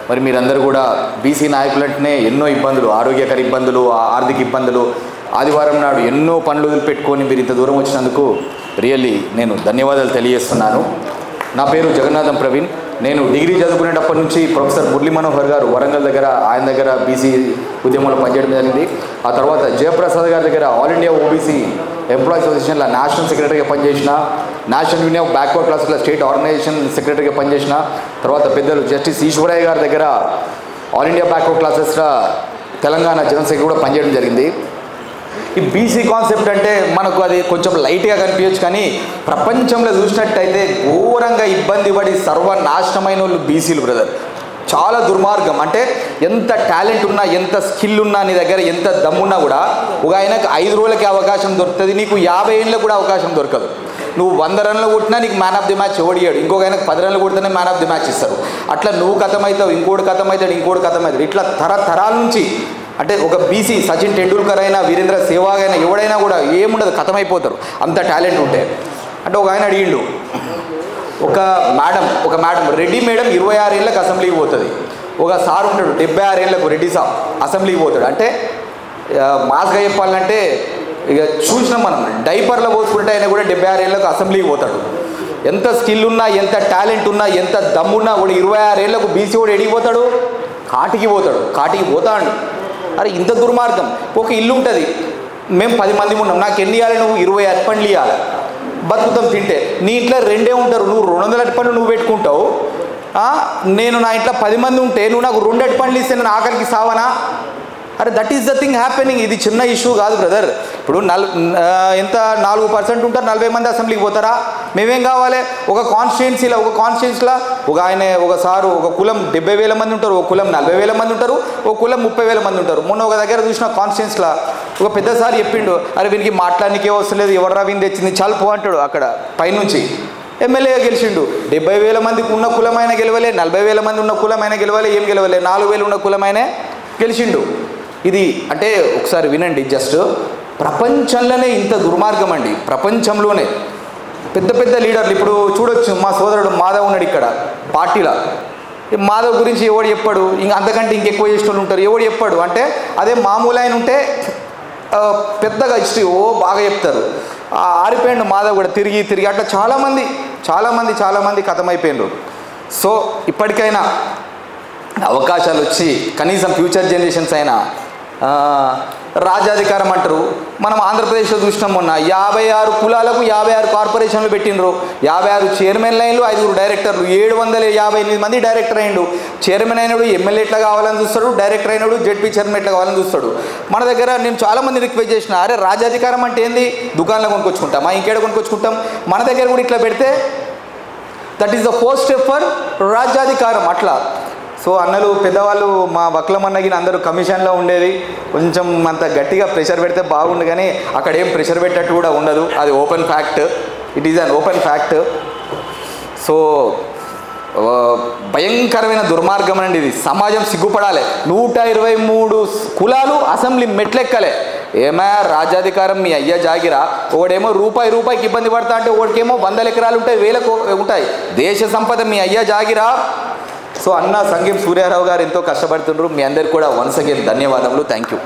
మరి మీరందరూ కూడా బీసీ నాయకులంటేనే ఎన్నో ఇబ్బందులు, ఆరోగ్యకర ఇబ్బందులు, ఆర్థిక ఇబ్బందులు, ఆదివారం నాడు ఎన్నో పనులు వదిలిపెట్టుకొని మీరు ఇంత దూరం వచ్చినందుకు రియల్లీ నేను ధన్యవాదాలు తెలియజేస్తున్నాను. నా పేరు జగన్నాథం ప్రవీణ్. నేను డిగ్రీ చదువుకునేటప్పటి నుంచి ప్రొఫెసర్ మురళీ మనోహర్ గారు వరంగల్ దగ్గర ఆయన దగ్గర బీసీ ఉద్యమంలో పనిచేయడం జరిగింది. ఆ తర్వాత జయప్రసాద్ గారి దగ్గర ఆల్ ఇండియా ఓబీసీ ఎంప్లాయీస్ అసోసియేషన్లో నేషనల్ సెక్రటరీగా పనిచేసిన, నేషనల్ యూనియన్ ఆఫ్ బ్యాక్వర్డ్ క్లాసెస్లో స్టేట్ ఆర్గనైజేషన్ సెక్రటరీగా పనిచేసిన, తర్వాత పెద్దలు జస్టిస్ ఈశ్వరయ్య గారి దగ్గర ఆల్ ఇండియా బ్యాక్వర్డ్ క్లాసెస్లో తెలంగాణ జనరల్ సెక్రటరీ కూడా పనిచేయడం జరిగింది. ఈ బీసీ కాన్సెప్ట్ అంటే మనకు అది కొంచెం లైట్గా కనిపించచ్చు, కానీ ప్రపంచంలో చూసినట్టయితే ఘోరంగా ఇబ్బంది పడి సర్వనాశనమైన వాళ్ళు బీసీలు బ్రదర్. చాలా దుర్మార్గం. అంటే ఎంత టాలెంట్ ఉన్నా, ఎంత స్కిల్ ఉన్నా, నీ దగ్గర ఎంత దమ్మున్నా కూడా ఒక ఆయనకు 5 రోజులకి అవకాశం దొరుకుతుంది, నీకు 50 ఏళ్ళకి కూడా అవకాశం దొరకదు. నువ్వు 100 రన్లు కొట్టినా నీకు మ్యాన్ ఆఫ్ ది మ్యాచ్ ఓడియాడు, ఇంకొక ఆయనకు 10 రన్లు కొడితేనే మ్యాన్ ఆఫ్ ది మ్యాచ్ ఇస్తారు. అట్లా నువ్వు కథమవుతావు, ఇంకోటి కథమవుతాడు, ఇంకోటి కథమవుతాడు. ఇట్లా తరతరాల నుంచి అంటే ఒక బీసీ సచిన్ టెండూల్కర్ అయినా, వీరేంద్ర సెహ్వాగ్ అయినా, ఎవడైనా కూడా ఏముండదు, కథమైపోతారు అంత టాలెంట్ ఉంటే. అంటే ఒక ఆయన అడిగిండు, ఒక మేడం రెడ్డి మేడం 26 ఏళ్ళకి అసెంబ్లీకి పోతుంది, ఒక సార్ ఉంటాడు 76 ఏళ్ళకు రెడ్డి సాబ్ అసెంబ్లీకి పోతాడు. అంటే మాస్గా చెప్పాలంటే ఇక చూసినాం మనం, డైపర్లో పోసుకుంటే ఆయన కూడా 76 ఏళ్ళకు అసెంబ్లీకి పోతాడు. ఎంత స్కిల్ ఉన్నా, ఎంత టాలెంట్ ఉన్నా, ఎంత దమ్మున్నా కూడా 26 ఏళ్ళకు బీసీ కూడా ఎడిగిపోతాడు, కాటికి పోతాడు. అరే ఇంత దుర్మార్గం. ఒక ఇల్లు ఉంటుంది, మేము 10 మంది ఉన్నాం, నాకు ఎన్ని ఇవ్వాలి, నువ్వు 20 అరటిపండ్లు ఇవ్వాలి, బతుకుతాం తింటే. నీ ఇంట్లో 2 ఉంటారు, నువ్వు 200 అరటిపండ్లు నువ్వు పెట్టుకుంటావు. నేను నా ఇంట్లో 10 మంది ఉంటే నువ్వు నాకు 2 అరటిపండ్లు ఇస్తే నేను ఆఖరికి సావనా? అరే that is the thing happening. ఇది చిన్న ఇష్యూ కాదు బ్రదర్. ఇప్పుడు ఎంత 4% ఉంటారు, 40 మంది అసెంబ్లీకి పోతారా? మేమేం కావాలి? ఒక కాన్స్టిట్యున్సీలో ఒక ఆయన, ఒక సారు, ఒక కులం 70,000 మంది ఉంటారు, ఒక కులం 40,000 మంది ఉంటారు, ఒక కులం 30,000 మంది ఉంటారు. మొన్న ఒక దగ్గర చూసిన కాన్స్టిట్యున్సీలో ఒక పెద్ద సార్ చెప్పిండు, అరే వీనికి మాట్లాడనికే వస్తలేదు, ఎవర్రా వీని తెచ్చింది, చల్పు అంటాడు. అక్కడ పైనుంచి ఎమ్మెల్యేగా గెలిచిండు. 70,000 మందికి ఉన్న కులమైన గెలవలే, 40,000 మంది ఉన్న కులమైన గెలవలే, ఏం గెలవలే, 4,000 ఉన్న కులమైనా గెలిచిండు. ఇది అంటే ఒకసారి వినండి జస్ట్. ప్రపంచంలోనే ఇంత దుర్మార్గం అండి, ప్రపంచంలోనే. పెద్ద పెద్ద లీడర్లు ఇప్పుడు చూడొచ్చు, మా సోదరుడు మాధవ్ ఉన్నాడు ఇక్కడ పార్టీలో. మాధవ్ గురించి ఎవడు చెప్పాడు, ఇంకా అంతకంటే ఇంకెక్కువ చేసిన వాళ్ళు ఉంటారు, ఎవడు చెప్పాడు. అంటే అదే మామూలు ఆయన ఉంటే పెద్దగా హిస్టరీ బాగా చెప్తారు. ఆరిపోయిండు మాధవ్ కూడా తిరిగి అట్లా చాలామంది కథమైపోయినారు. సో ఇప్పటికైనా అవకాశాలు వచ్చి కనీసం ఫ్యూచర్ జనరేషన్స్ అయినా రాజ్యాధికారం అంటారు. మనం ఆంధ్రప్రదేశ్లో చూసినాం, మొన్న 56 కులాలకు 56 కార్పొరేషన్లు పెట్టినరు, 56 చైర్మన్ లైన్లు, 5 డైరెక్టర్లు, 758 మంది డైరెక్టర్ అయ్యిండు. చైర్మన్ అయినాడు ఎమ్మెల్యే ఎట్లా కావాలని చూస్తాడు, డైరెక్టర్ అయినాడు జెడ్పీ చైర్మన్ ఎట్లా కావాలని చూస్తాడు. మన దగ్గర నేను చాలామంది రిక్వెస్ట్ చేసిన, అరే రాజ్యాధికారం అంటే ఏంది, దుకాణంలో కొనుక్కొచ్చుకుంటామా, ఇంకేడ కొనుక్కొచ్చుకుంటాం? మన దగ్గర కూడా ఇట్లా పెడితే that is the first step for రాజ్యాధికారం. అట్లా సో అన్నలు పెద్దవాళ్ళు మా వక్లమన్నగిన అందరూ కమిషన్లో ఉండేది, కొంచెం అంత గట్టిగా ప్రెషర్ పెడితే బాగుండు, కానీ అక్కడ ఏం ప్రెషర్ పెట్టట్టు కూడా ఉండదు. అది open fact, it is an open fact. So భయంకరమైన దుర్మార్గం అండి ఇది. సమాజం సిగ్గుపడాలి. 123 కులాలు అసెంబ్లీ మెట్లెక్కలే. ఏమా రాజ్యాధికారం మీ అయ్యా జాగిరా? ఒకడేమో రూపాయికి ఇబ్బంది పడతా అంటే, ఒకడికేమో 100 ఎకరాలు ఉంటాయి, 1000 ఉంటాయి. దేశ సంపద మీ అయ్యా జాగిరా. సో అన్న సంగీం సూర్యారావు గారు ఎంతో కష్టపడుతున్నారు. మీ అందరికి కూడా వన్స్ అగైన్ ధన్యవాదములు. Thank you.